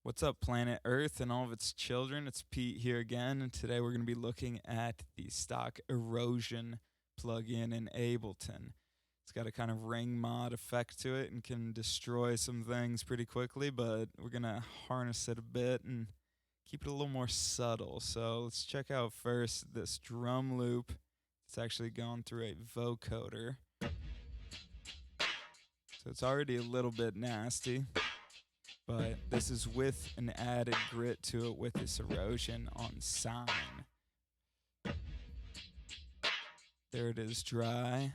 What's up, planet Earth and all of its children? It's Pete here again, and today we're going to be looking at the stock Erosion plugin in Ableton. It's got a kind of ring mod effect to it and can destroy some things pretty quickly, but we're going to harness it a bit and keep it a little more subtle. So let's check out first this drum loop. It's actually gone through a vocoder. So it's already a little bit nasty. But this is with an added grit to it with this erosion on sine. There it is, dry.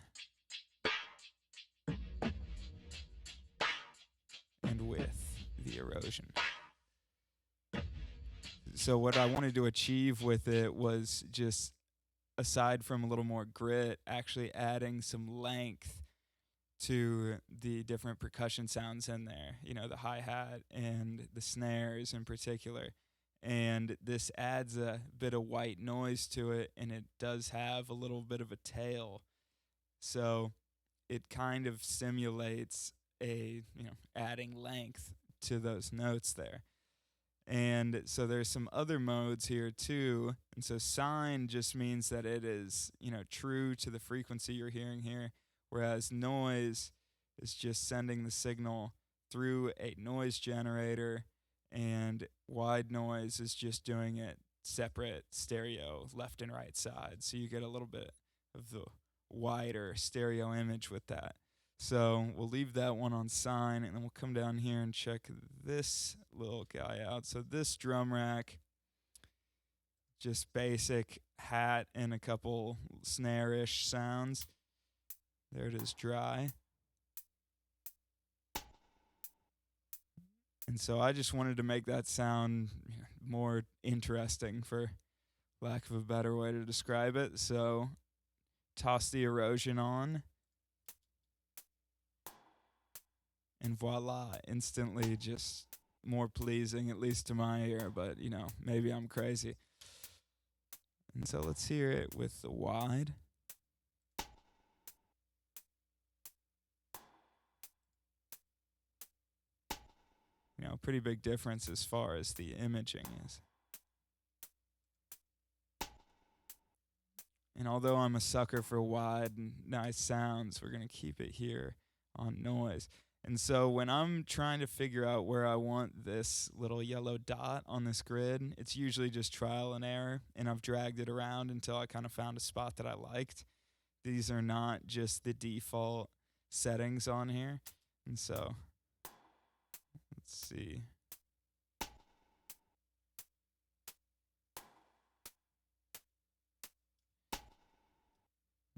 And with the erosion. So what I wanted to achieve with it was just, aside from a little more grit, actually adding some length to the different percussion sounds in there, you know, the hi-hat and the snares in particular. And this adds a bit of white noise to it, and it does have a little bit of a tail. So it kind of simulates adding length to those notes there. And so there's some other modes here too. And so sine just means that it is, true to the frequency you're hearing here. Whereas noise is just sending the signal through a noise generator, and wide noise is just doing it separate stereo, left and right side. So you get a little bit of the wider stereo image with that. So we'll leave that one on sine, and then we'll come down here and check this little guy out. So this drum rack, just basic hat and a couple snare-ish sounds. There it is, dry. And so I just wanted to make that sound more interesting, for lack of a better way to describe it. So toss the erosion on. And voila, instantly just more pleasing, at least to my ear. But, maybe I'm crazy. And so let's hear it with the wide. Pretty big difference as far as the imaging is. And although I'm a sucker for wide and nice sounds, we're going to keep it here on noise. And so when I'm trying to figure out where I want this little yellow dot on this grid, it's usually just trial and error, and I've dragged it around until I kind of found a spot that I liked. These are not just the default settings on here. And so let's see.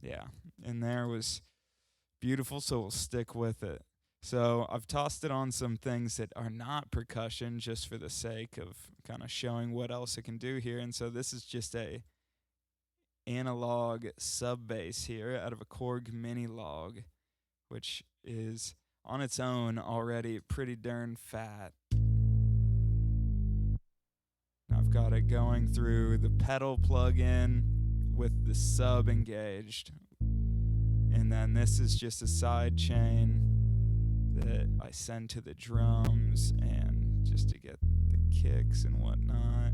Yeah, and there was beautiful, so we'll stick with it. So I've tossed it on some things that are not percussion just for the sake of kind of showing what else it can do here. And so this is just a analog sub bass here out of a Korg mini log, which is on its own already pretty darn fat. Now I've got it going through the pedal plugin with the sub engaged. And then this is just a side chain that I send to the drums and just to get the kicks and whatnot.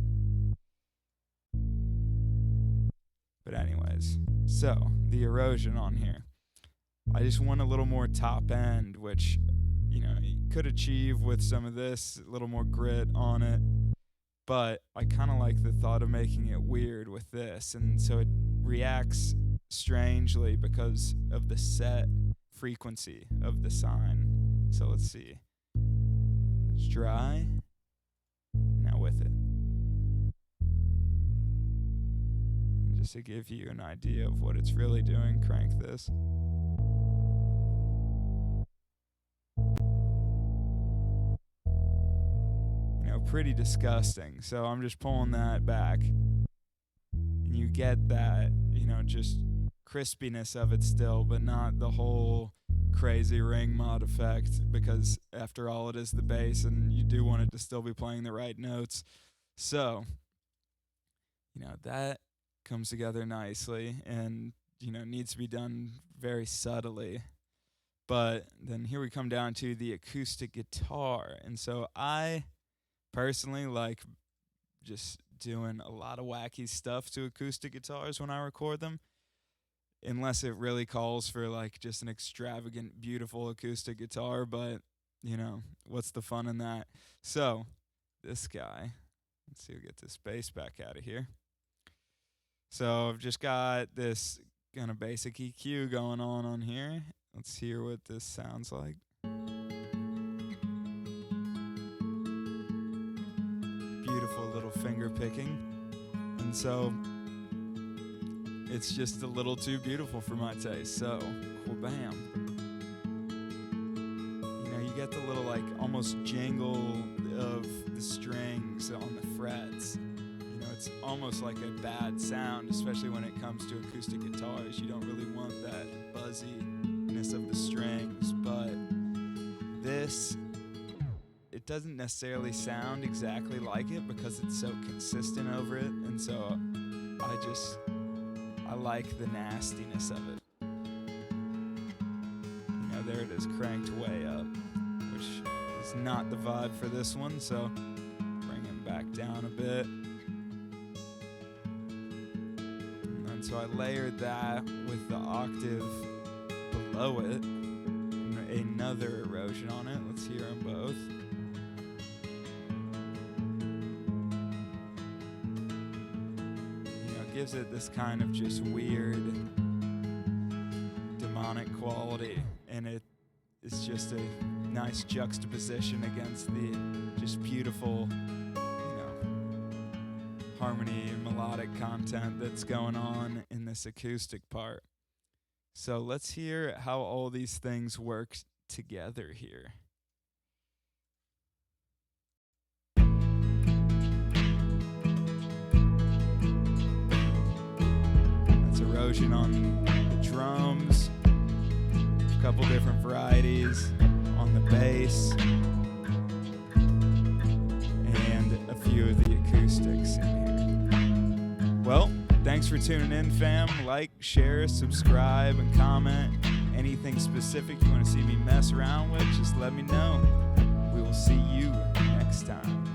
But anyways, so the erosion on here. I just want a little more top end, which, you could achieve with some of this, a little more grit on it. But I kind of like the thought of making it weird with this. And so it reacts strangely because of the set frequency of the sine. So let's see. It's dry. Now with it. Just to give you an idea of what it's really doing, crank this. Pretty disgusting. So I'm just pulling that back. And you get that, just crispiness of it still, but not the whole crazy ring mod effect, because after all, it is the bass and you do want it to still be playing the right notes. So, that comes together nicely and, needs to be done very subtly. But then here we come down to the acoustic guitar. And so I personally like just doing a lot of wacky stuff to acoustic guitars when I record them, unless it really calls for like just an extravagant, beautiful acoustic guitar. But you know, what's the fun in that? So this guy, let's see, we'll get this bass back out of here. So I've just got this kind of basic EQ going on here. Let's hear what this sounds like. Beautiful little finger picking. And so it's just a little too beautiful for my taste. So, bam. You know, you get the little like almost jangle of the strings on the frets. You know, it's almost like a bad sound, especially when it comes to acoustic guitars. You don't really want that buzziness of the strings, but this, it doesn't necessarily sound exactly like it because it's so consistent over it, and so I like the nastiness of it. You know, there it is, cranked way up, which is not the vibe for this one, so bring it back down a bit. And then so I layered that with the octave below it, and another erosion on it. Let's hear them both. Gives it this kind of just weird demonic quality, and it's just a nice juxtaposition against the just beautiful, you know, harmony and melodic content that's going on in this acoustic part. So let's hear how all these things work together here. Erosion on the drums, a couple different varieties on the bass, and a few of the acoustics in here. Well, thanks for tuning in, fam. Like, share, subscribe, and comment. Anything specific you want to see me mess around with, just let me know. We will see you next time.